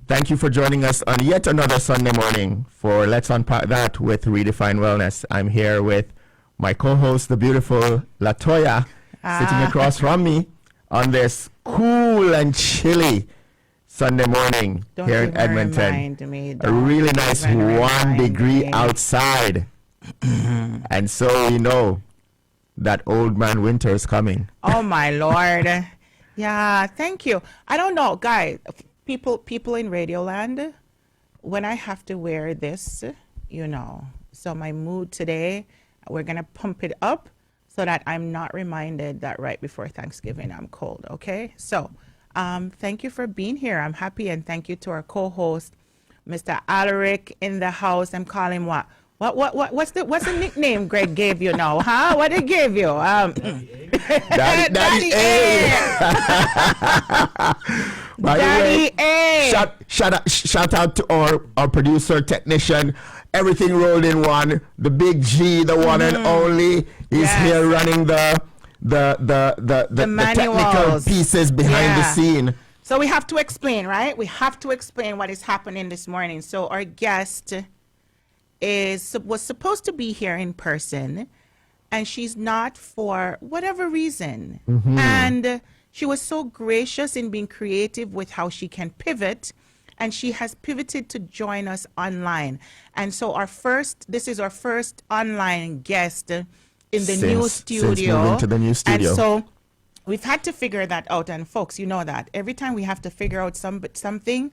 Thank you for joining us on yet another Sunday morning for Let's Unpack That with Redefine Wellness. I'm here with my co-host, the beautiful Latoya, sitting across from me on this cool and chilly Sunday morning here in Edmonton. A really nice 1 degree outside. And so we know that old man winter is coming. Oh my Lord. Yeah, thank you. I don't know, guys. People in Radioland, when I have to wear this, so my mood today, we're going to pump it up so that I'm not reminded that right before Thanksgiving I'm cold, okay? So thank you for being here. I'm happy, and thank you to our co-host, Mr. Alric in the house. I'm calling what? What's the nickname Greg gave you now, huh? What did he give you? Daddy A. Daddy A. Shout out to our producer, technician, everything rolled in one. The big G, the one and only, is here running the technical pieces behind the scene. So we have to explain, right? We have to explain what is happening this morning. So our guest was supposed to be here in person, and she's not for whatever reason. And she was so gracious in being creative with how she can pivot, and she has pivoted to join us online. And so this is our first online guest in the new studio. Since moving to the new studio. And so we've had to figure that out. And folks, you know that every time we have to figure out something,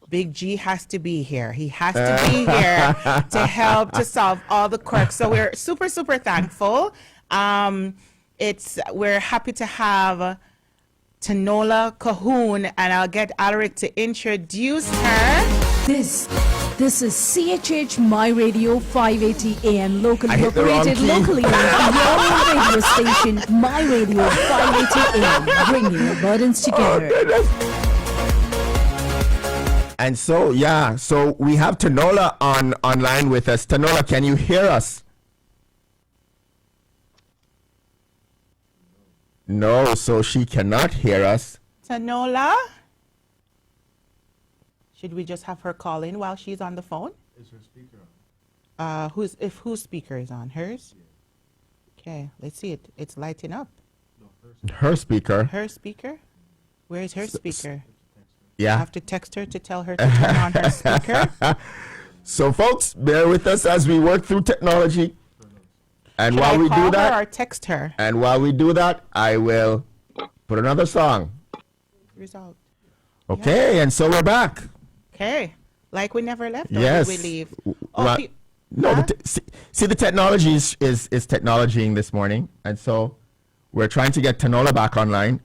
Big G has to be here. He has to be here to help to solve all the quirks. So we're super, super thankful. We're happy to have Tanola Colquhoun, and I'll get Alric to introduce her. This is CHH My Radio 580 AM, locally operated, locally owned, your radio station, My Radio 580 AM, bringing your burdens together. And so, so we have Tanola online with us. Tanola, can you hear us? No, so she cannot hear us. Tanola? Should we just have her call in while she's on the phone? Is her speaker on? Whose speaker is on? Hers? Yeah. Okay, let's see it. It's lighting up. No, her speaker. Her speaker? Where is her speaker? Yeah. I have to text her to tell her to turn on her speaker. So, folks, bear with us as we work through technology. And while we do that, or text her? And while we do that, I will put another song. Result. Okay, and so we're back. Okay, like we never left. Yes. Or did we leave? See, the technology is technologying this morning, and so we're trying to get Tanola back online.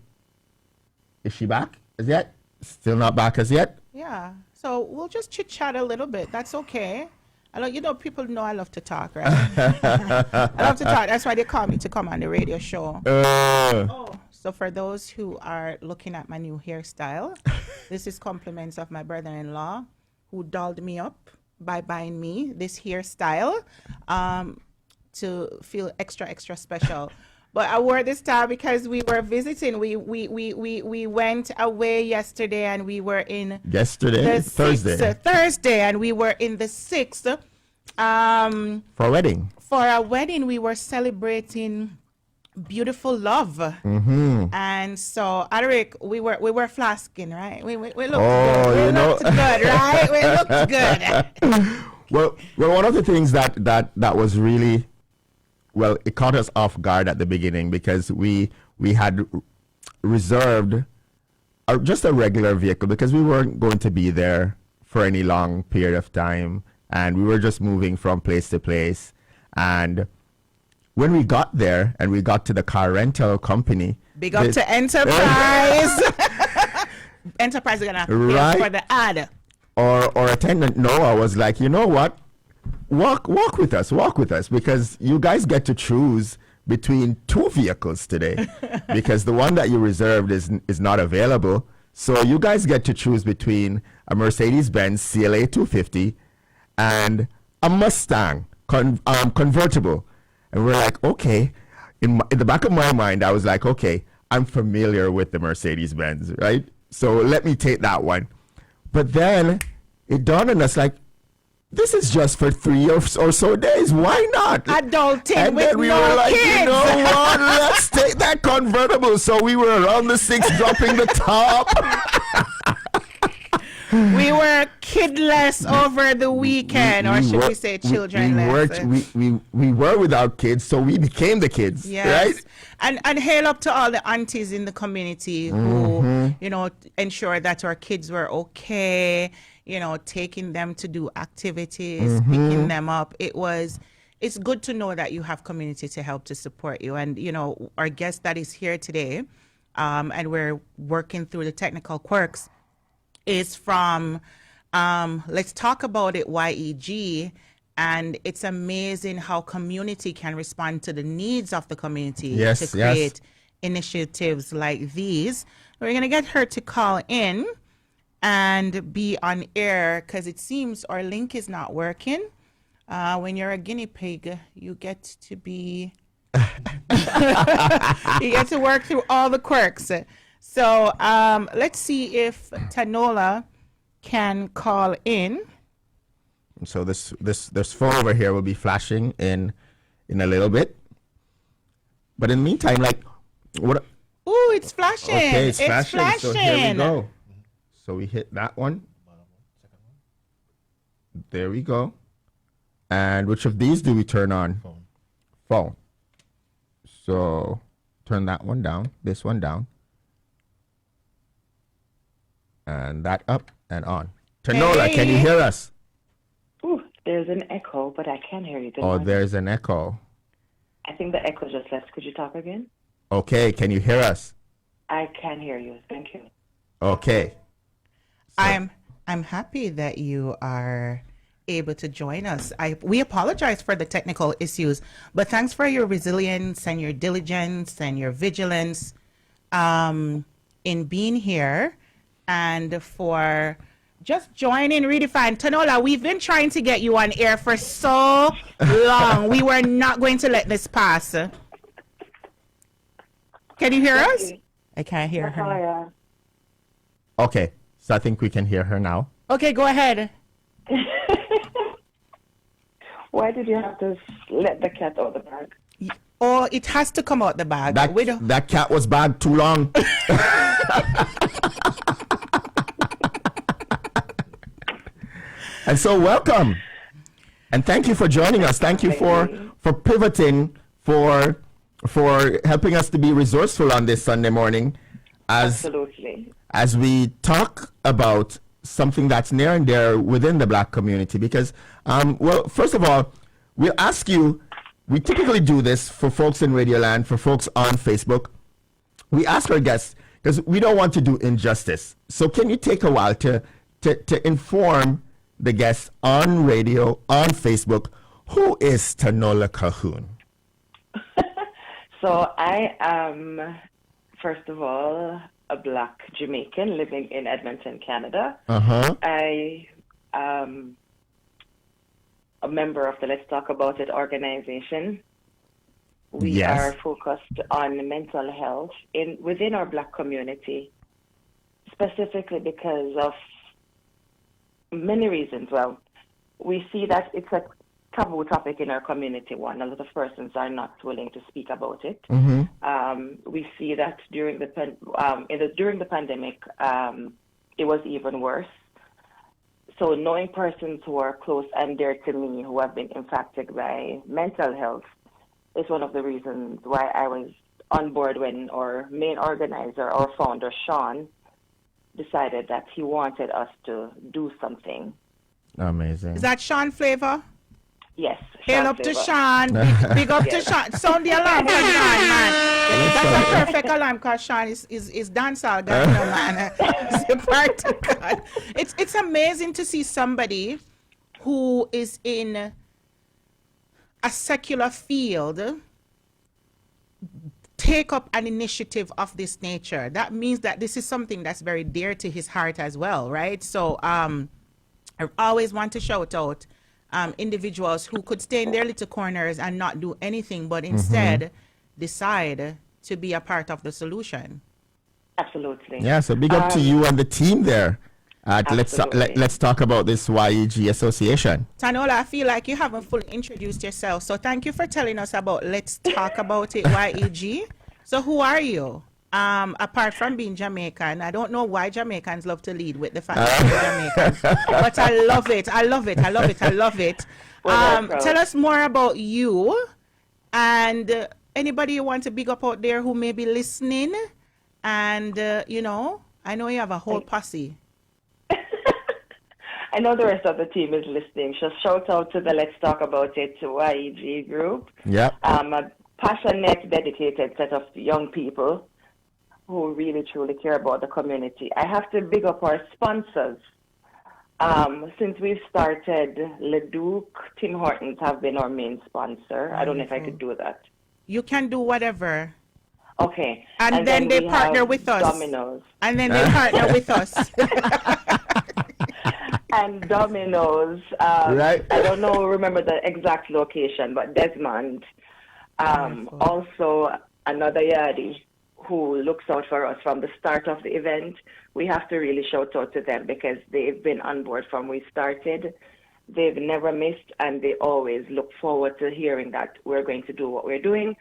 Is she back as yet? Still not back as yet? Yeah. So we'll just chit chat a little bit. That's okay. People know I love to talk, right? I love to talk. That's why they call me to come on the radio show. So for those who are looking at my new hairstyle, this is compliments of my brother-in-law who dolled me up by buying me this hairstyle to feel extra special. But I wore this style because we were visiting. We went away yesterday, and we were in Thursday, and we were in the 6th. For a wedding. For a wedding, we were celebrating beautiful love. And so, Alric, we were flasking, right? We looked good. We looked good, right? We looked good. Well, one of the things that was really, well, it caught us off guard at the beginning because we had reserved just a regular vehicle because we weren't going to be there for any long period of time, and we were just moving from place to place. And when we got there and we got to the car rental company, big up to Enterprise. Enterprise is gonna pay for the ad. Our attendant Noah was like, you know what? Walk with us, because you guys get to choose between 2 vehicles today, because the one that you reserved is not available. So you guys get to choose between a Mercedes-Benz CLA 250 and a Mustang convertible. And we're like, okay. In the back of my mind, I was like, okay, I'm familiar with the Mercedes-Benz, right? So let me take that one. But then it dawned on us like, this is just for 3 or so days. Why not? Adulting And with then we no were like, kids. you know what? Let's take that convertible. So we were around the 6 dropping the top. We were kidless over the weekend, or should we say childrenless? We were without kids, so we became the kids, yes. right? And hail up to all the aunties in the community who, you know, ensured that our kids were okay, you know, taking them to do activities, picking them up. It's good to know that you have community to help to support you. And, you know, our guest that is here today, and we're working through the technical quirks, is from Let's Talk About It YEG, and it's amazing how community can respond to the needs of the community to create initiatives like these. We're going to get her to call in and be on air because it seems our link is not working. When you're a guinea pig, you get to be you get to work through all the quirks. So let's see if Tanola can call in. So this phone over here will be flashing in a little bit. But in the meantime, like what? Ooh, it's flashing. Okay, it's flashing. So here we go. flashing. So we hit that one. There we go. And which of these do we turn on? Phone. So turn that one down. This one down. And that up and on. Tanola, can you hear us? Ooh, there's an echo, but I can hear you. Oh, there's an echo. I think the echo just left. Could you talk again? Okay, can you hear us? I can hear you. Thank you. Okay. So, I'm happy that you are able to join us. We apologize for the technical issues, but thanks for your resilience and your diligence and your vigilance in being here and for just joining Redefine. Tanola, we've been trying to get you on air for so long. We were not going to let this pass. Can you hear us? I can't hear her. okay, so I think we can hear her now. Okay, go ahead. Why did you have to let the cat out of the bag? Oh, it has to come out the bag. That cat was bagged too long. And so welcome. And thank you for joining us. Thank you for pivoting, for helping us to be resourceful on this Sunday morning Absolutely. as we talk about something that's near and dear within the Black community. Because, well, first of all, we'll ask you, we typically do this for folks in Radioland, for folks on Facebook. We ask our guests, because we don't want to do injustice. So can you take a while to inform the guests on radio, on Facebook, who is Tanola Colquhoun? So I am, first of all, a Black Jamaican living in Edmonton, Canada. I am a member of the Let's Talk About It organization. We are focused on mental health within our Black community, specifically because of many reasons. Well, we see that it's a taboo topic in our community. A lot of persons are not willing to speak about it. We see that during the pandemic, it was even worse. So knowing persons who are close and dear to me who have been impacted by mental health is one of the reasons why I was on board when our main organizer, our founder, Sean, decided that he wanted us to do something. Amazing. Is that Sean Flavor? Yes. Hail up to Sean. Big up to Sean. Sound the alarm for Sean, man. That's a perfect alarm because Sean is dancehall guy, you know, man. He's a part of God. It's amazing to see somebody who is in a secular field take up an initiative of this nature. That means that this is something that's very dear to his heart as well, right? So I always want to shout out individuals who could stay in their little corners and not do anything, but instead decide to be a part of the solution. Absolutely. Yeah, so big up to you and the team there. Let's talk about this YEG association. Tanola, I feel like you haven't fully introduced yourself, so thank you for telling us about Let's Talk About It YEG. So who are you? Apart from being Jamaican, I don't know why Jamaicans love to lead with the fact that they're Jamaicans, but I love it. Tell us more about you and anybody you want to big up out there who may be listening. And, I know you have a whole posse. I know the rest of the team is listening. So shout out to the Let's Talk About It YEG group. Yeah. A passionate, dedicated set of young people who really, truly care about the community. I have to big up our sponsors. Since we've started, Leduc, Tim Hortons have been our main sponsor. I don't know if I could do that. You can do whatever. Okay. And then they partner with us. Domino's. And then they partner with us. And Domino's. Right. I don't remember the exact location, but Desmond. Also, another Yardie who looks out for us from the start of the event. We have to really shout out to them because they've been on board from we started. They've never missed, and they always look forward to hearing that we're going to do what we're doing.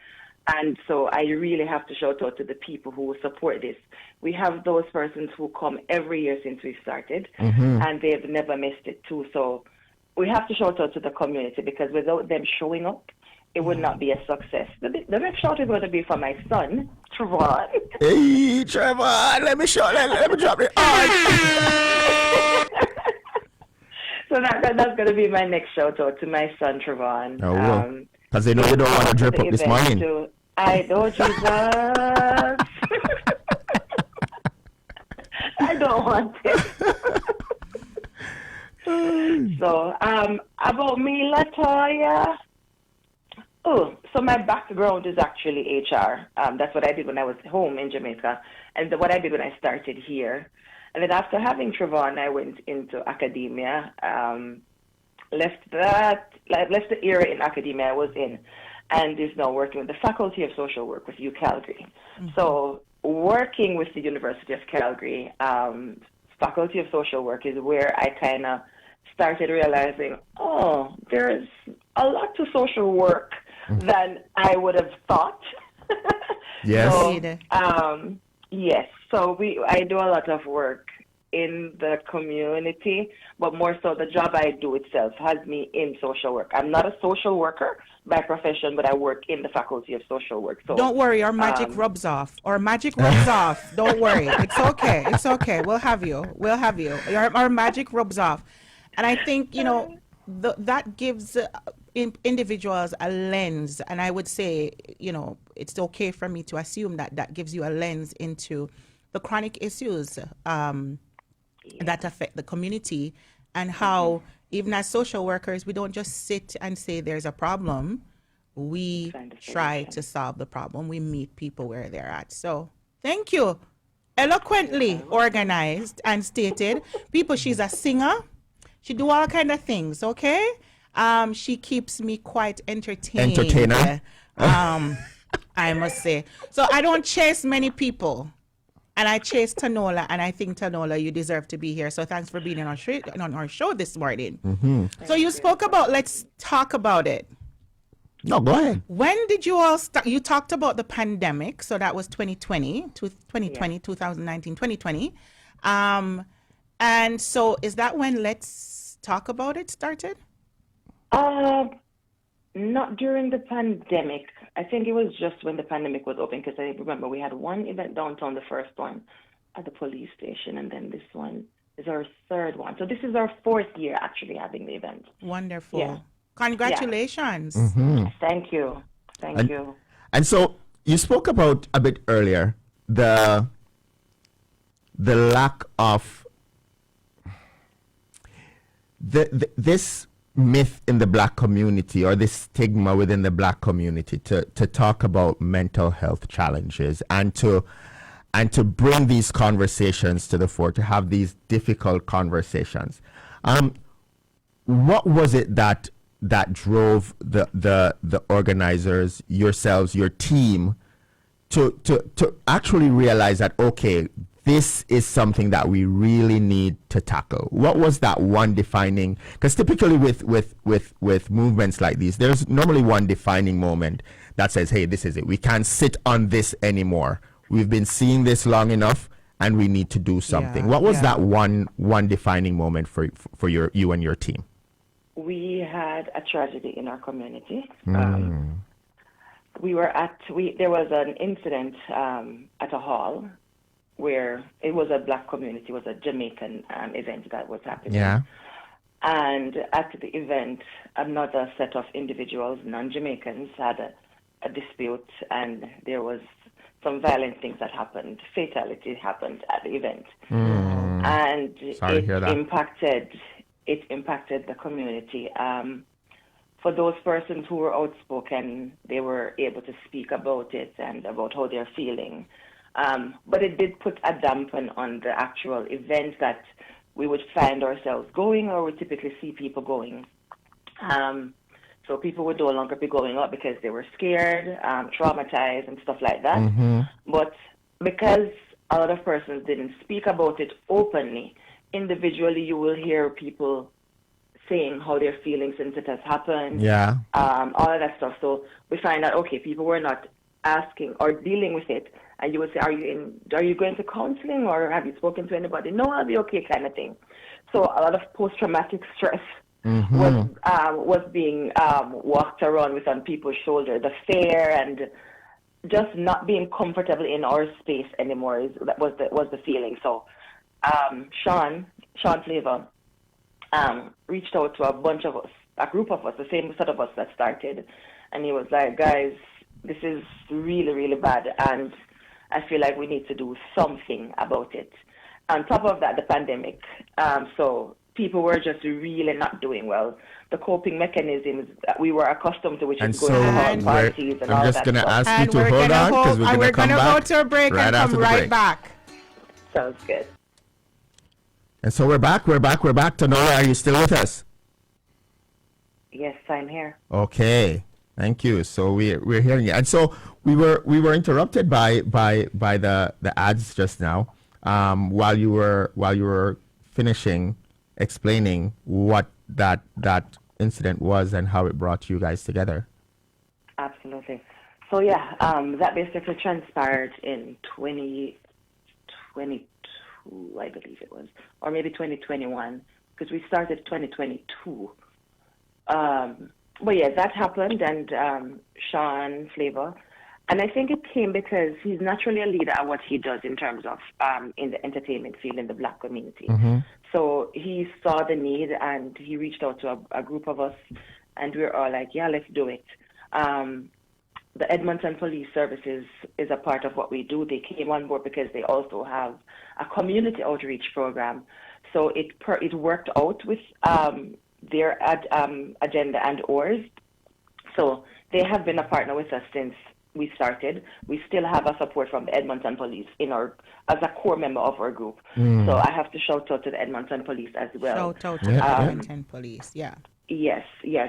And so I really have to shout out to the people who support this. We have those persons who come every year since we've started, and they've never missed it too. So we have to shout out to the community because without them showing up, it would not be a success. The next shout is going to be for my son, Trevon. Hey, Trevon, let me drop it. So that's going to be my next shout out to my son, Trevon. Oh, because they know you don't want to drip up this morning. I know, Jesus. I don't want it. So, about me, Latoya. Oh, so my background is actually HR. That's what I did when I was home in Jamaica, and what I did when I started here. And then after having Trevon, I went into academia. Left the era in academia I was in, and is now working with the Faculty of Social Work with U Calgary. So working with the University of Calgary, Faculty of Social Work is where I kind of started realizing, there's a lot to social work than I would have thought. Yes. So, yes. So I do a lot of work in the community, but more so the job I do itself has me in social work. I'm not a social worker by profession, but I work in the Faculty of Social Work. So don't worry, our magic rubs off. Our magic rubs off. Don't worry. It's okay. It's okay. We'll have you. Our magic rubs off. And I think, that gives individuals a lens. And I would say, it's okay for me to assume that gives you a lens into the chronic issues that affect the community, and how even as social workers, we don't just sit and say there's a problem. We try to solve the problem. We meet people where they're at. So thank you. Eloquently organized and stated. People, she's a singer. She do all kind of things, okay? She keeps me quite entertained. Entertainer. I must say. So I don't chase many people. And I chased Tanola, and I think, Tanola, you deserve to be here. So thanks for being on our show this morning. So you spoke about Let's Talk About It. No, go ahead. When did you all start? You talked about the pandemic. So that was 2019, 2020. And so is that when Let's Talk About It started? Not during the pandemic. I think it was just when the pandemic was open, because I remember we had one event downtown, the first one at the police station, and then this one is our third one. So this is our fourth year actually having the event. Wonderful. Yeah. Congratulations. Yeah. Thank you. Thank you. And so you spoke about a bit earlier the lack of this myth in the black community, or this stigma within the black community to talk about mental health challenges and to bring these conversations to the fore, to have these difficult conversations. What was it that drove the organizers, yourselves, your team, to actually realize that, okay, this is something that we really need to tackle? What was that one defining? Because typically with movements like these, there's normally one defining moment that says, hey, this is it. We can't sit on this anymore. We've been seeing this long enough, and we need to do something. What was that one defining moment for you and your team? We had a tragedy in our community. There was an incident at a hall where it was a black community, it was a Jamaican event that was happening. Yeah. And at the event, another set of individuals, non-Jamaicans, had a dispute, and there was some violent things that happened. Fatality happened at the event. And it impacted the community. For those persons who were outspoken, they were able to speak about it and about how they're feeling. But it did put a dampen on the actual event that we would find ourselves going, or we typically see people going. So people would no longer be going out because they were scared, traumatized, and stuff like that. But because a lot of persons didn't speak about it openly, individually you will hear people saying how they're feeling since it has happened, all of that stuff. So we find out, okay, people were not asking or dealing with it, and you would say, are you going to counseling, or have you spoken to anybody? No, I'll be okay, kind of thing. So a lot of post-traumatic stress was being walked around with on people's shoulders. The fear and just not being comfortable in our space anymore was the feeling. So Sean Flavor reached out to a bunch of us, a group of us, the same set of us that started, and he was like, guys, this is really, really bad, and I feel like we need to do something about it. On top of that, the pandemic, so people were just really not doing well. The coping mechanisms that we were accustomed to, which is going to hard parties and all that. I'm just going to ask you to hold on, because we're going to come back. Go to a break and come right back. Sounds good. And so we're back. Tanola, are you still with us? Yes, I'm here. Okay. Thank you. So we're hearing you. And so we were interrupted by the ads just now, while you were finishing explaining what that incident was and how it brought you guys together. Absolutely. So yeah, that basically transpired in 2022, I believe it was, or maybe 2021, because we started 2022. But yeah, that happened, and Sean Flavor, and I think it came because he's naturally a leader at what he does in terms of in the entertainment field in the black community. So he saw the need, and he reached out to a group of us, and we were all like, yeah, let's do it. The Edmonton Police Services is a part of what we do. They came on board because they also have a community outreach program. So it worked out with their agenda and ours. So they have been a partner with us since we started. We still have a support from the Edmonton Police as a core member of our group. So I have to shout out to the Edmonton Police as well. Shout out to the Edmonton Police, Yes.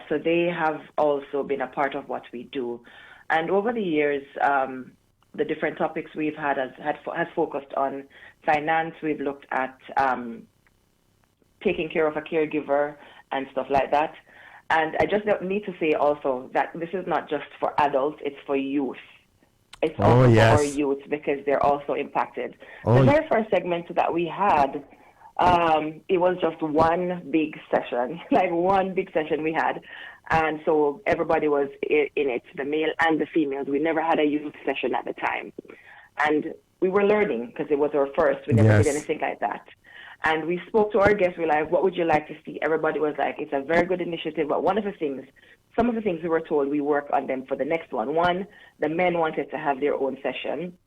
So they have also been a part of what we do. And over the years, the different topics we've had has focused on finance. We've looked at taking care of a caregiver and stuff like that. And I just need to say also that this is not just for adults, it's for youth. It's also for our youth, because they're also impacted. The very first segment that we had, it was just one big session, we had. And so everybody was in it, the male and the females. We never had a youth session at the time. And we were learning, because it was our first. We never did anything like that. And we spoke to our guests. We were like, what would you like to see? Everybody was like, it's a very good initiative. But some of the things we were told, we work on them for the next one. One, the men wanted to have their own session.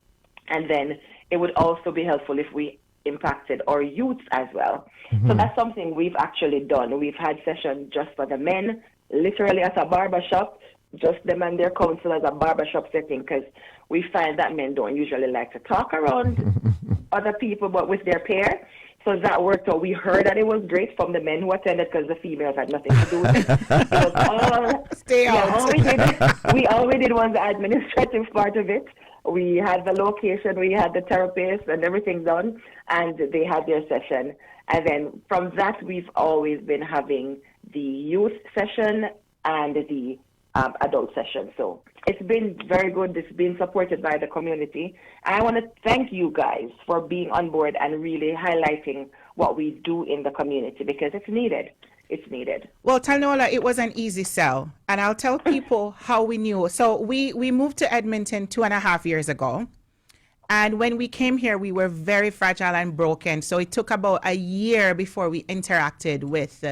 And then it would also be helpful if we impacted our youths as well. So that's something we've actually done. We've had sessions just for the men, literally at a barbershop, just them and their counsel as a barbershop setting, because we find that men don't usually like to talk around other people, but with their pair. So that worked out. We heard that it was great from the men who attended, because the females had nothing to do with it. It was all, stay out. All we did was the administrative part of it. We had the location, we had the therapist and everything done, and they had their session. And then from that, we've always been having the youth session and the adult session. So it's been very good. It's been supported by the community. And I want to thank you guys for being on board and really highlighting what we do in the community, because it's needed. It's needed. Well, Tanola, it was an easy sell. And I'll tell people how we knew. So we moved to Edmonton 2.5 years ago. And when we came here, we were very fragile and broken. So it took about a year before we interacted with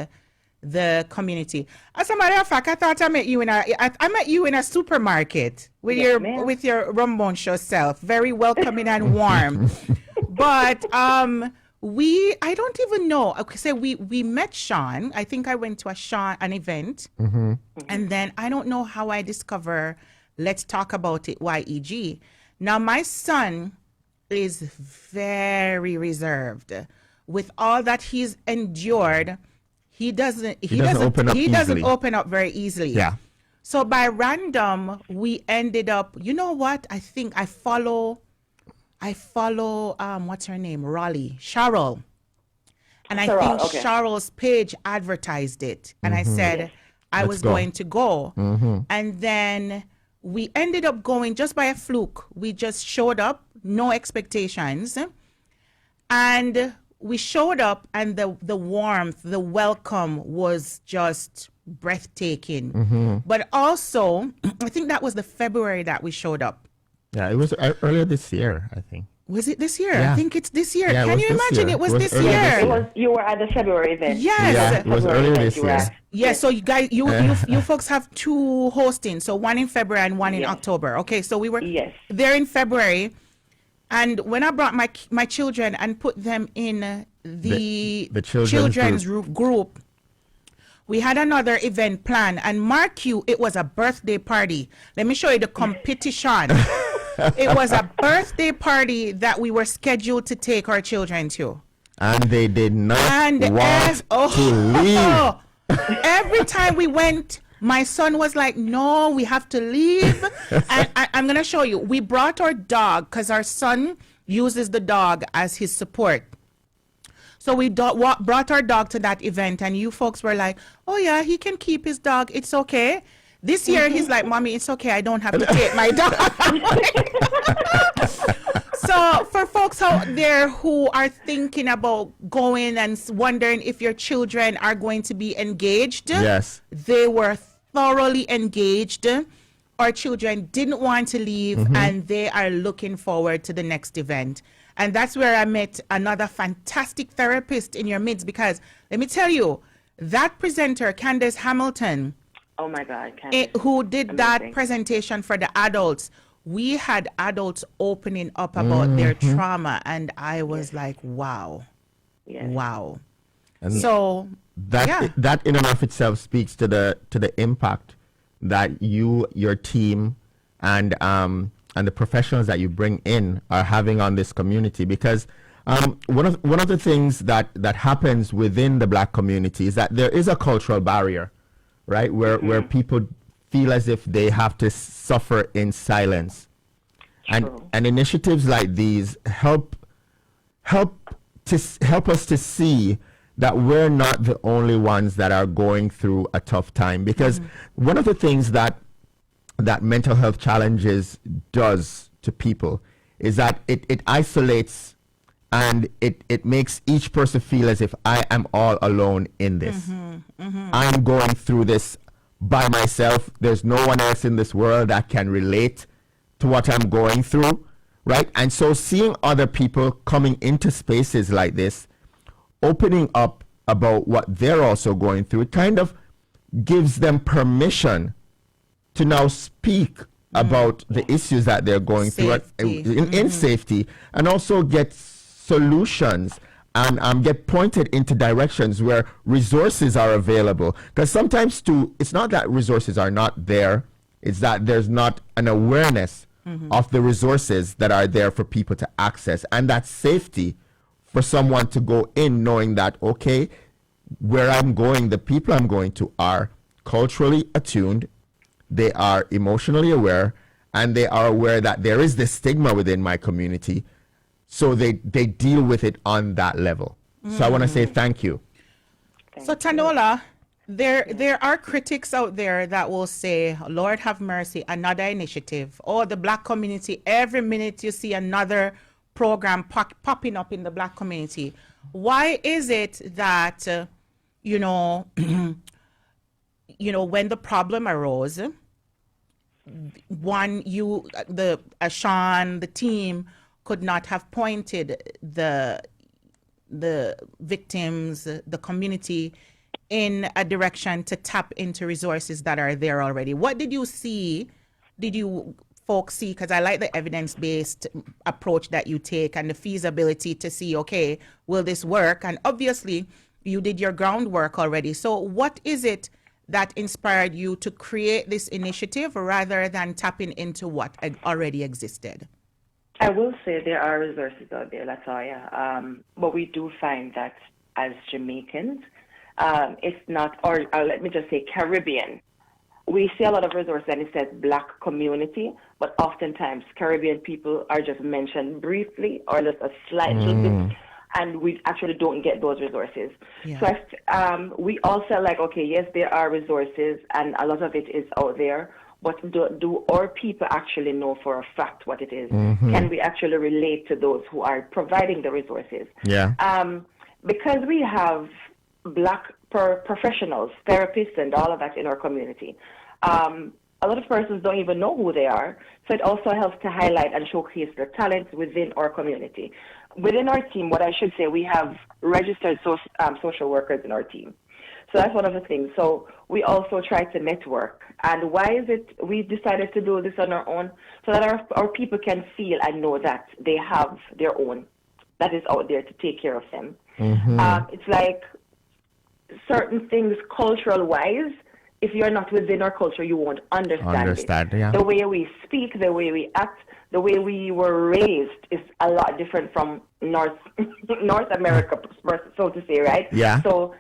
the community. As a matter of fact, I thought I met you in a supermarket with your rambunctious self, very welcoming and warm. But I don't even know. Okay, so we met Sean. I think I went to an event, and then I don't know how I discover Let's Talk About It YEG. Now, my son is very reserved. With all that he's endured, he doesn't open up very easily. Yeah. So by random, we ended up, you know what? I think I follow what's her name? Cheryl. And I think Cheryl's page advertised it. And I said I was going to go. And then we ended up going just by a fluke. We just showed up, no expectations. And we showed up, and the warmth, the welcome was just breathtaking. But also, I think that was the February that we showed up. Yeah, it was earlier this year, I think. Was it this year? Yeah. I think it's this year. Yeah, Can you imagine? It was this year. You were at the February event. Yes. Yeah, it was earlier this year. Yes, so you guys, you folks have two hosting, so one in February and one in October. Okay, so we were there in February, and when I brought my children and put them in the children's group, we had another event planned, and mark you, it was a birthday party. Let me show you the competition. It was a birthday party that we were scheduled to take our children to. And they did not want to leave. Every time we went, my son was like, no, we have to leave. And I'm going to show you. We brought our dog because our son uses the dog as his support. So we brought our dog to that event, and you folks were like, oh, yeah, he can keep his dog. It's okay. This year, he's like, Mommy, it's okay. I don't have to take my dog. So for folks out there who are thinking about going and wondering if your children are going to be engaged, yes, they were thoroughly engaged. Our children didn't want to leave, and they are looking forward to the next event. And that's where I met another fantastic therapist in your midst, because let me tell you, that presenter, Candace Hamilton, oh my God, who did that presentation for the adults, we had adults opening up about their trauma, and I was like, wow. Wow. And so that in and of itself speaks to the impact that your team and the professionals that you bring in are having on this community, because one of the things that happens within the Black community is that there is a cultural barrier, right, where people feel as if they have to suffer in silence. True. And initiatives like these help us to see that we're not the only ones that are going through a tough time, because one of the things that mental health challenges does to people is that it isolates, and it makes each person feel as if I am all alone in this. I'm going through this by myself. There's no one else in this world that can relate to what I'm going through, right? And so seeing other people coming into spaces like this, opening up about what they're also going through, it kind of gives them permission to now speak about the issues that they're going through in safety, and also get solutions and get pointed into directions where resources are available. Because sometimes too, it's not that resources are not there, it's that there's not an awareness of the resources that are there for people to access, and that safety for someone to go in knowing that, okay, where I'm going, the people I'm going to are culturally attuned, they are emotionally aware, and they are aware that there is this stigma within my community, so they deal with it on that level. So I want to say thank you. So Tanola, there are critics out there that will say, Lord have mercy, another initiative. Or the Black community, every minute you see another program popping up in the Black community. Why is it that, you know, when the problem arose, Sean, the team could not have pointed the victims, the community, in a direction to tap into resources that are there already? What did you see? Did you folks see? Because I like the evidence-based approach that you take and the feasibility to see, okay, will this work? And obviously, you did your groundwork already. So what is it that inspired you to create this initiative rather than tapping into what already existed? I will say there are resources out there, Latoya, but we do find that as Jamaicans, it's not, or let me just say Caribbean. We see a lot of resources and it says Black community, but oftentimes Caribbean people are just mentioned briefly or just a slight little bit, and we actually don't get those resources. Yeah. So we all felt like, okay, yes, there are resources and a lot of it is out there, but do our people actually know for a fact what it is? Can we actually relate to those who are providing the resources? Yeah. Because we have Black professionals, therapists, and all of that in our community, a lot of persons don't even know who they are. So it also helps to highlight and showcase their talents within our community. Within our team, what I should say, we have registered social workers in our team. So that's one of the things. So we also try to network. And why is it we decided to do this on our own? So that our people can feel and know that they have their own that is out there to take care of them. It's like certain things cultural-wise, if you're not within our culture, you won't understand it. Yeah. The way we speak, the way we act, the way we were raised is a lot different from North America, so to say, right? Yeah. So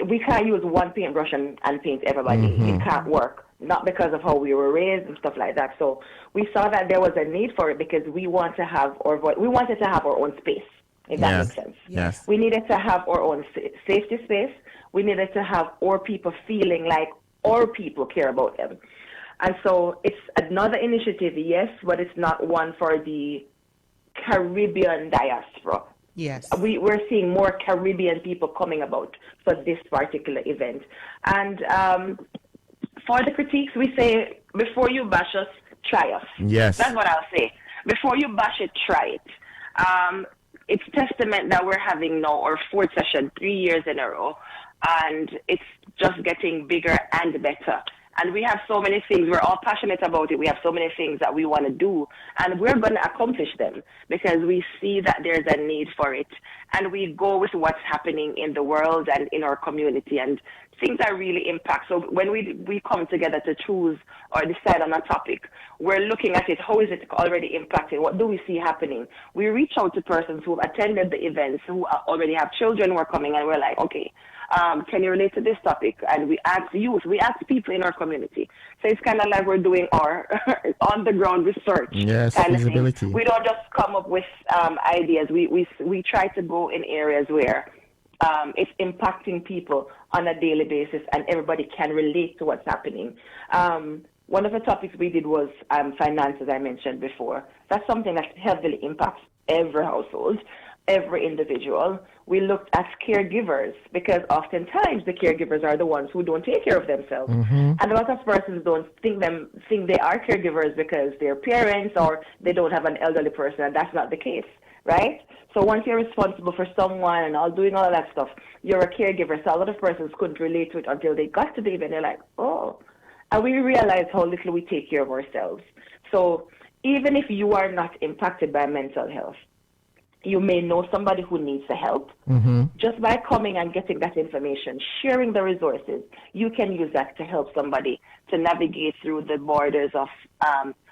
we can't use one paintbrush and paint everybody. It can't work, not because of how we were raised and stuff like that. So we saw that there was a need for it because we wanted to have our own space, if that makes sense. Yes. We needed to have our own safety space. We needed to have our people feeling like our people care about them. And so it's another initiative, yes, but it's not one for the Caribbean diaspora. Yes. We're seeing more Caribbean people coming about for this particular event. And for the critiques, we say, before you bash us, try us. Yes. That's what I'll say. Before you bash it, try it. It's testament that we're having now our fourth session 3 years in a row, and it's just getting bigger and better. And we have so many things. We're all passionate about it. We have so many things that we want to do, and we're going to accomplish them because we see that there's a need for it. And we go with what's happening in the world and in our community, and things that really impact. So when we come together to choose or decide on a topic, we're looking at it. How is it already impacting? What do we see happening? We reach out to persons who have attended the events, who already have children who are coming, and we're like, okay, can you relate to this topic? And we ask youth, we ask people in our community. So it's kind of like we're doing our on-the-ground research. Yes, kind feasibility. We don't just come up with ideas. We try to go in areas where it's impacting people on a daily basis and everybody can relate to what's happening. One of the topics we did was finance, as I mentioned before. That's something that heavily impacts every household, every individual. We looked at caregivers because oftentimes the caregivers are the ones who don't take care of themselves. And a lot of persons don't think they are caregivers because they're parents or they don't have an elderly person, and that's not the case, right? So once you're responsible for someone and all doing all of that stuff, you're a caregiver. So a lot of persons couldn't relate to it until they got to the event. They're like, oh. And we realize how little we take care of ourselves. So even if you are not impacted by mental health, you may know somebody who needs the help. Just by coming and getting that information, sharing the resources, you can use that to help somebody to navigate through the borders of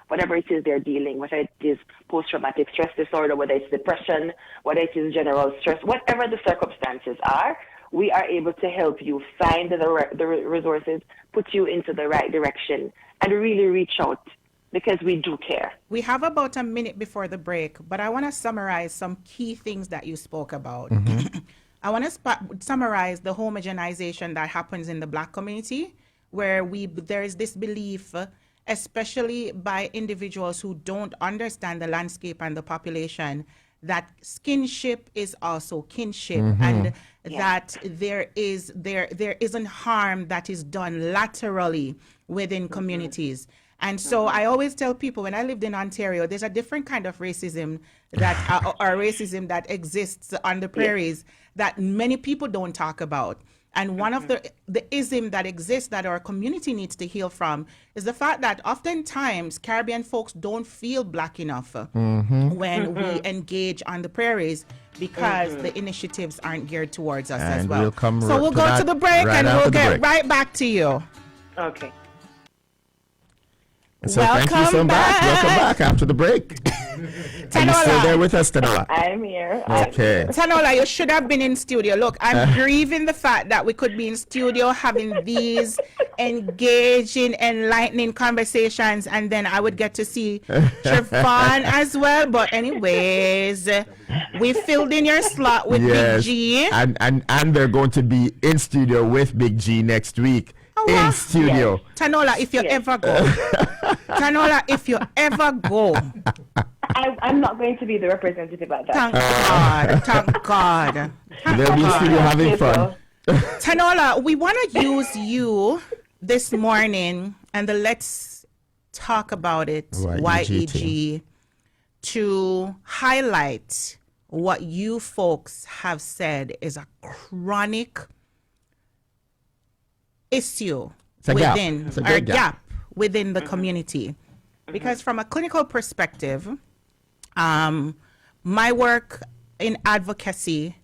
whatever it is they're dealing, whether it is post-traumatic stress disorder, whether it's depression, whether it is general stress, whatever the circumstances are, we are able to help you find the resources, put you into the right direction, and really reach out because we do care. We have about a minute before the break, but I want to summarize some key things that you spoke about. I want to summarize the homogenization that happens in the Black community, where there is this belief, especially by individuals who don't understand the landscape and the population, that skinship is also kinship, and that there isn't harm that is done laterally within communities. And so I always tell people, when I lived in Ontario, there's a different kind of racism that or racism that exists on the prairies that many people don't talk about. And one of the ism that exists that our community needs to heal from is the fact that oftentimes Caribbean folks don't feel Black enough when we engage on the prairies, because the initiatives aren't geared towards us as well. So we'll go to the break and we'll get right back to you. Okay. So thank you so much. Welcome back after the break. Are you still there with us, Tanola? I'm here. Okay. Tanola, you should have been in studio. Look, I'm grieving the fact that we could be in studio having these engaging, enlightening conversations, and then I would get to see Trevon as well. But anyways, we filled in your slot with Big G. And they're going to be in studio with Big G next week. In studio. Tanola, if you ever go. Tanola, if you ever go. I'm not going to be the representative at that. Thank God. Thank God. They'll be in studio having fun. Tanola, we want to use you this morning and the Let's Talk About It YEG to highlight what you folks have said is a chronic issue within our gap within the community. Because from a clinical perspective, my work in advocacy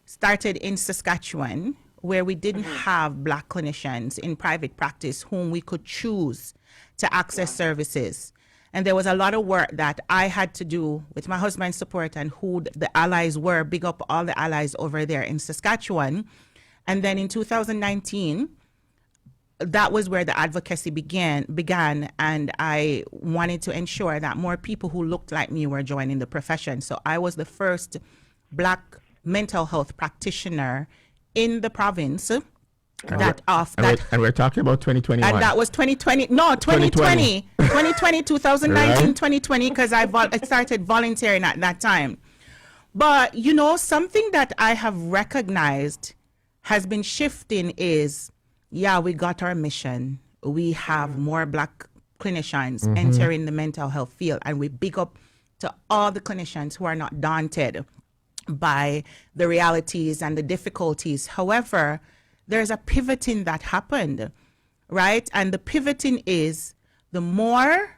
started in Saskatchewan, where we didn't have Black clinicians in private practice whom we could choose to access services. And there was a lot of work that I had to do with my husband's support and who the allies were. Big up all the allies over there in Saskatchewan. And then in 2019, that was where the advocacy began, and I wanted to ensure that more people who looked like me were joining the profession. So I was the first Black mental health practitioner in the province. And we're talking about 2021. And that was 2020. No, 2020. 2020, 2019, 2020, because I started volunteering at that time. But, you know, something that I have recognized has been shifting is, we got our mission. We have more Black clinicians entering the mental health field, and we big up to all the clinicians who are not daunted by the realities and the difficulties. However, there's a pivoting that happened, right? And the pivoting is the more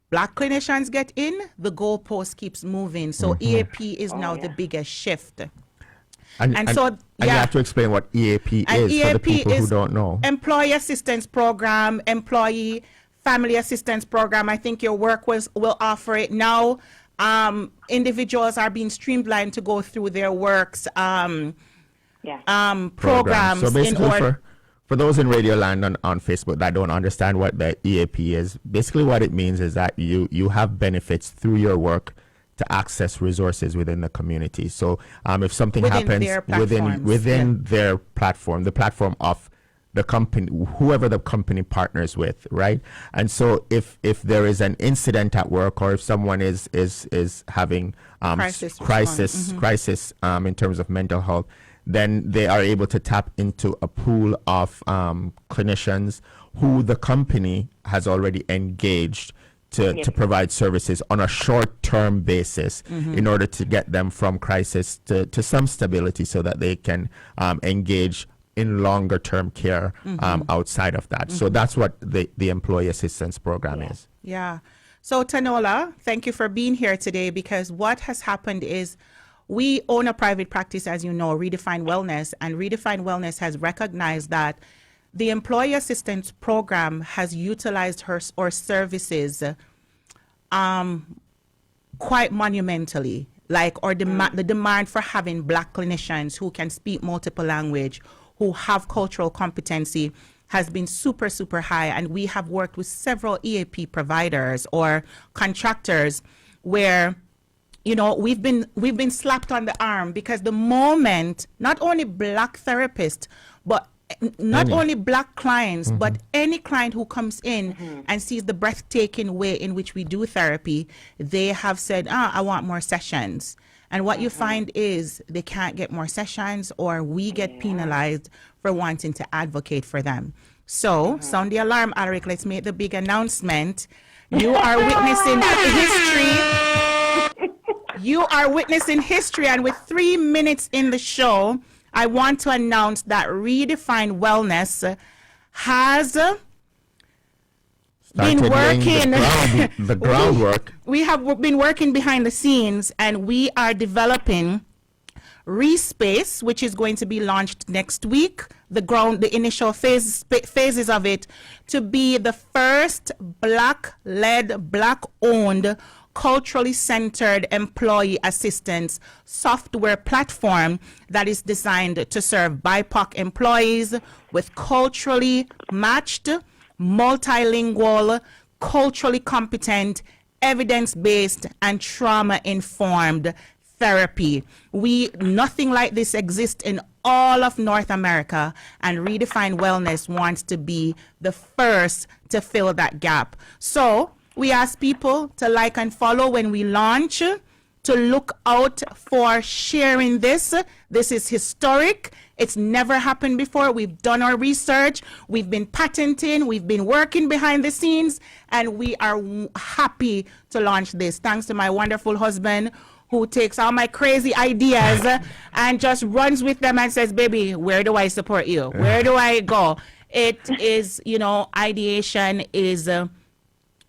Black clinicians get in, the goalpost keeps moving. So EAP is now the biggest shift. And so you have to explain what EAP is for the people who don't know. Employee Assistance Program, Employee Family Assistance Program. I think your work will offer it now. Individuals are being streamlined to go through their works programs. So basically, for those in Radio Land on Facebook that don't understand what the EAP is, basically what it means is that you have benefits through your work to access resources within the community. So if something happens within their platform, the platform of the company, whoever the company partners with, right? And so if there is an incident at work, or if someone is having crisis in terms of mental health, then they are able to tap into a pool of clinicians who the company has already engaged to provide services on a short-term basis in order to get them from crisis to some stability, so that they can engage in longer-term care outside of that. So that's what the Employee Assistance Program is. Yeah. So Tanola, thank you for being here today, because what has happened is we own a private practice, as you know, Redefine Wellness, and Redefine Wellness has recognized that the Employee Assistance Program has utilized her services quite monumentally, the demand for having Black clinicians who can speak multiple language, who have cultural competency, has been super, super high. And we have worked with several EAP providers or contractors where, you know, we've been slapped on the arm, because the moment not only Black therapists, but not only Black clients, but any client who comes in and sees the breathtaking way in which we do therapy, they have said, I want more sessions. And what you find is they can't get more sessions, or we get penalized for wanting to advocate for them. So, sound the alarm, Alric. Let's make the big announcement. You are witnessing history. You are witnessing history. And with 3 minutes in the show, I want to announce that Redefine Wellness has been working the groundwork. We have been working behind the scenes, and we are developing Respace, which is going to be launched next week. The initial phases of it, to be the first Black-led, Black-owned, culturally centered employee assistance software platform that is designed to serve BIPOC employees with culturally matched, multilingual, culturally competent, evidence-based, and trauma-informed therapy. Nothing like this exists in all of North America, and Redefine Wellness wants to be the first to fill that gap. So we ask people to like and follow when we launch, to look out for sharing this. This is historic. It's never happened before. We've done our research. We've been patenting. We've been working behind the scenes, and we are happy to launch this. Thanks to my wonderful husband, who takes all my crazy ideas and just runs with them and says, baby, where do I support you? Where do I go? It is, you know, ideation is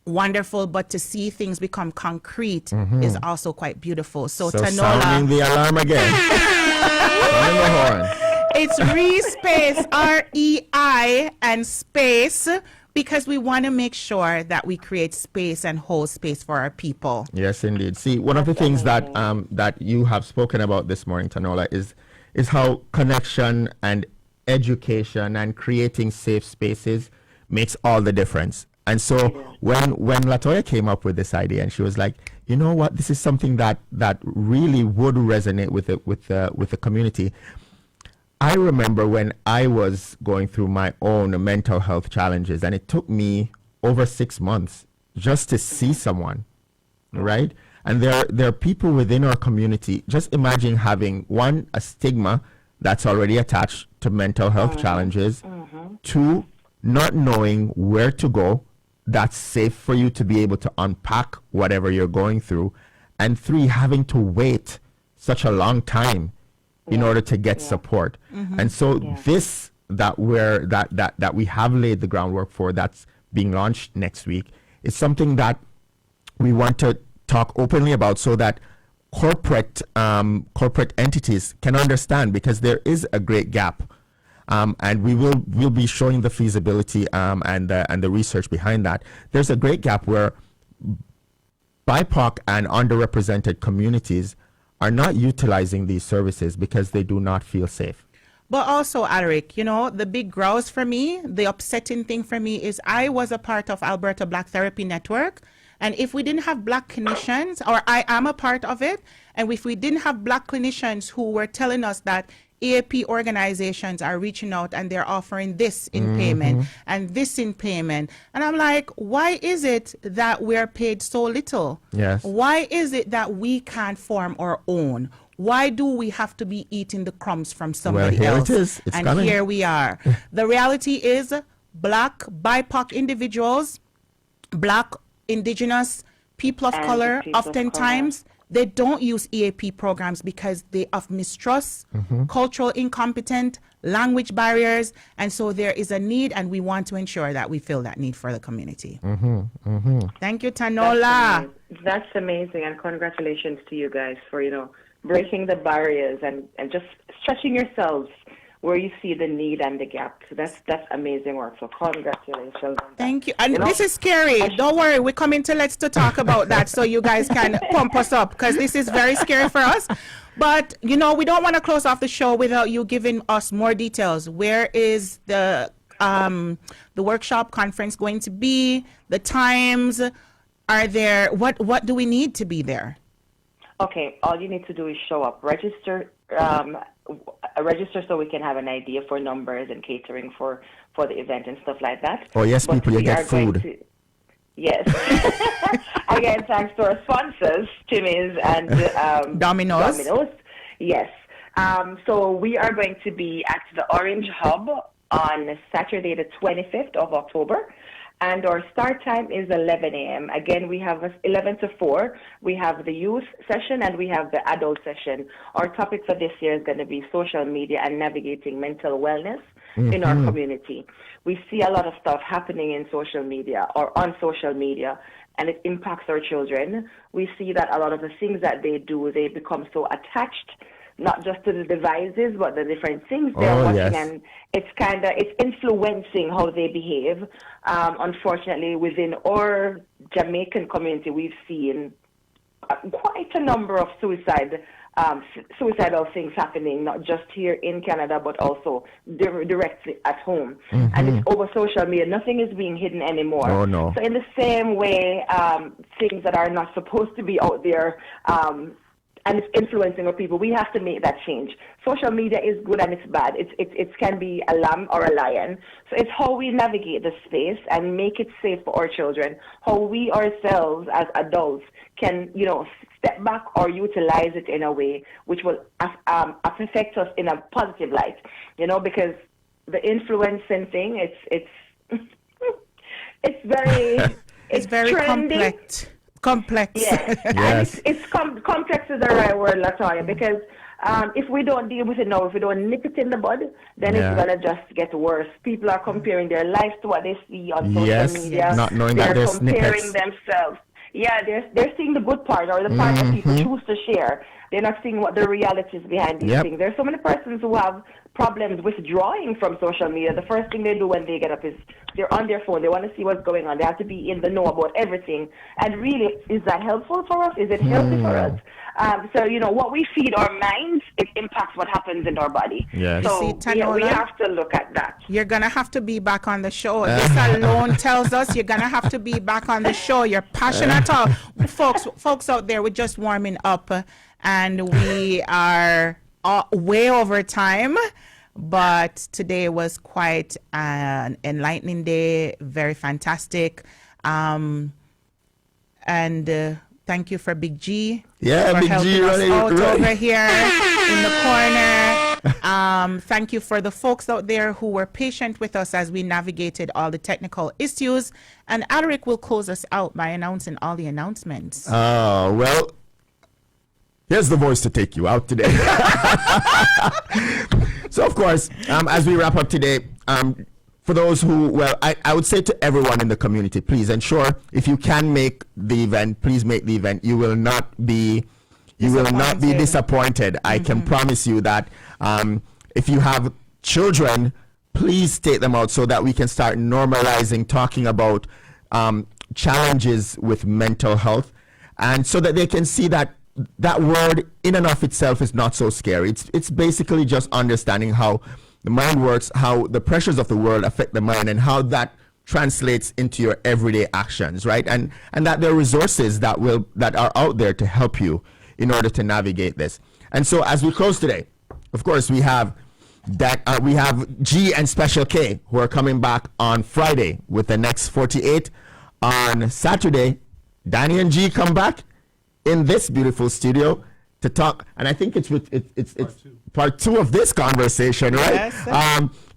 wonderful, but to see things become concrete is also quite beautiful. So Tanola, sounding the alarm again. Sounding the horn. It's Respace, REI and space, because we want to make sure that we create space and hold space for our people. Yes, indeed. See, one of the things that that you have spoken about this morning, Tanola, is how connection and education and creating safe spaces makes all the difference. And so when Latoya came up with this idea, and she was like, you know what, this is something that really would resonate with the community. I remember when I was going through my own mental health challenges, and it took me over 6 months just to see someone, right? And there are people within our community. Just imagine having, one, a stigma that's already attached to mental health challenges, two, not knowing where to go that's safe for you to be able to unpack whatever you're going through, and three, having to wait such a long time in order to get support. And so this that we have laid the groundwork for, that's being launched next week, is something that we want to talk openly about, so that corporate entities can understand, because there is a great gap. And we'll be showing the feasibility and the research behind that. There's a great gap where BIPOC and underrepresented communities are not utilizing these services because they do not feel safe. But also, Alric, you know, the big grouse for me, the upsetting thing for me is I was a part of Alberta Black Therapy Network. And if we didn't have Black clinicians, or I am a part of it, and if we didn't have Black clinicians who were telling us that EAP organizations are reaching out and they're offering this in payment and this in payment. And I'm like, why is it that we're paid so little? Yes. Why is it that we can't form our own? Why do we have to be eating the crumbs from somebody else? Here it is. It's and coming. Here we are. The reality is Black, BIPOC individuals, Black, Indigenous, people of color, oftentimes they don't use EAP programs because they of mistrust, cultural incompetence, language barriers, and so there is a need, and we want to ensure that we fill that need for the community. Thank you, Tanola. That's amazing, and congratulations to you guys for, you know, breaking the barriers and just stretching yourselves where you see the need and the gap. So that's amazing work. So congratulations. Thank you. And this is scary. Don't worry. We're coming to Let's to talk about that so you guys can pump us up, because this is very scary for us. But, you know, we don't want to close off the show without you giving us more details. Where is the the workshop conference going to be? The times are there? What do we need to be there? Okay, all you need to do is show up, register so we can have an idea for numbers and catering for the event and stuff like that. Oh yes, but people, you get food. Yes. Again, thanks to our sponsors, Timmy's and Domino's. Yes. So we are going to be at the Orange Hub on Saturday, the 25th of October. And our start time is 11 a.m. Again, we have 11 to 4. We have the youth session and we have the adult session. Our topic for this year is going to be social media and navigating mental wellness in our community. We see a lot of stuff happening in social media or on social media, and it impacts our children. We see that a lot of the things that they do, they become so attached, not just to the devices, but the different things they're watching, and it's influencing how they behave. Unfortunately, within our Jamaican community, we've seen quite a number of suicidal things happening, not just here in Canada, but also directly at home. And it's over social media. Nothing is being hidden anymore. Oh, no. So in the same way, things that are not supposed to be out there, and it's influencing our people, we have to make that change. Social media is good and it's bad. It can be a lamb or a lion. So it's how we navigate the space and make it safe for our children, how we ourselves as adults can, step back or utilize it in a way which will affect us in a positive light, because the influencing thing, it's very... it's very complex. Yes. Yes. And complex is the right word, Latoya, because if we don't deal with it now, if we don't nip it in the bud, then it's going to just get worse. People are comparing their lives to what they see on social media. Not knowing they're that there's comparing snippets. themselves. Yeah, they're seeing the good part or the part that people choose to share. They're not seeing what the reality is behind these things. There's so many persons who have problems withdrawing from social media. The first thing they do when they get up is they're on their phone. They want to see what's going on. They have to be in the know about everything. And really, is that helpful for us? Is it healthy for us? So, what we feed our minds, it impacts what happens in our body. Yes. So, See, Tanola, we have to look at that. You're going to have to be back on the show. This alone tells us you're going to have to be back on the show. You're passionate. Folks out there, we're just warming up, and we are way over time. But today was quite an enlightening day, very fantastic. And thank you for Big G. Yeah, for Big helping G us out running over here in the corner. Thank you for the folks out there who were patient with us as we navigated all the technical issues. And Alric will close us out by announcing all the announcements. Well, here's the voice to take you out today. So, of course, as we wrap up today, for those who, I would say to everyone in the community, please ensure if you can make the event, please make the event. You will not be disappointed. I can promise you that. If you have children, please take them out so that we can start normalizing talking about challenges with mental health, and so that they can see that word in and of itself is not so scary. It's basically just understanding how the mind works, how the pressures of the world affect the mind, and how that translates into your everyday actions, right? And that there are resources that are out there to help you in order to navigate this. And so as we close today, of course, we have G and Special K who are coming back on Friday with the next 48. On Saturday, Danny and G come back in this beautiful studio to talk, and I think it's part two of this conversation, right? Yes.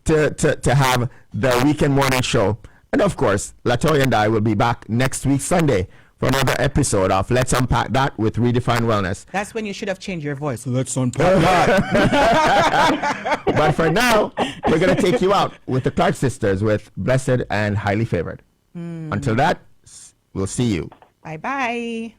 To have the weekend morning show, and of course, Latoya and I will be back next week Sunday for another episode of Let's Unpack That with Redefine Wellness. That's when you should have changed your voice. Let's unpack that. But for now, we're gonna take you out with the Clark Sisters with Blessed and Highly Favored. Until that, we'll see you. Bye bye.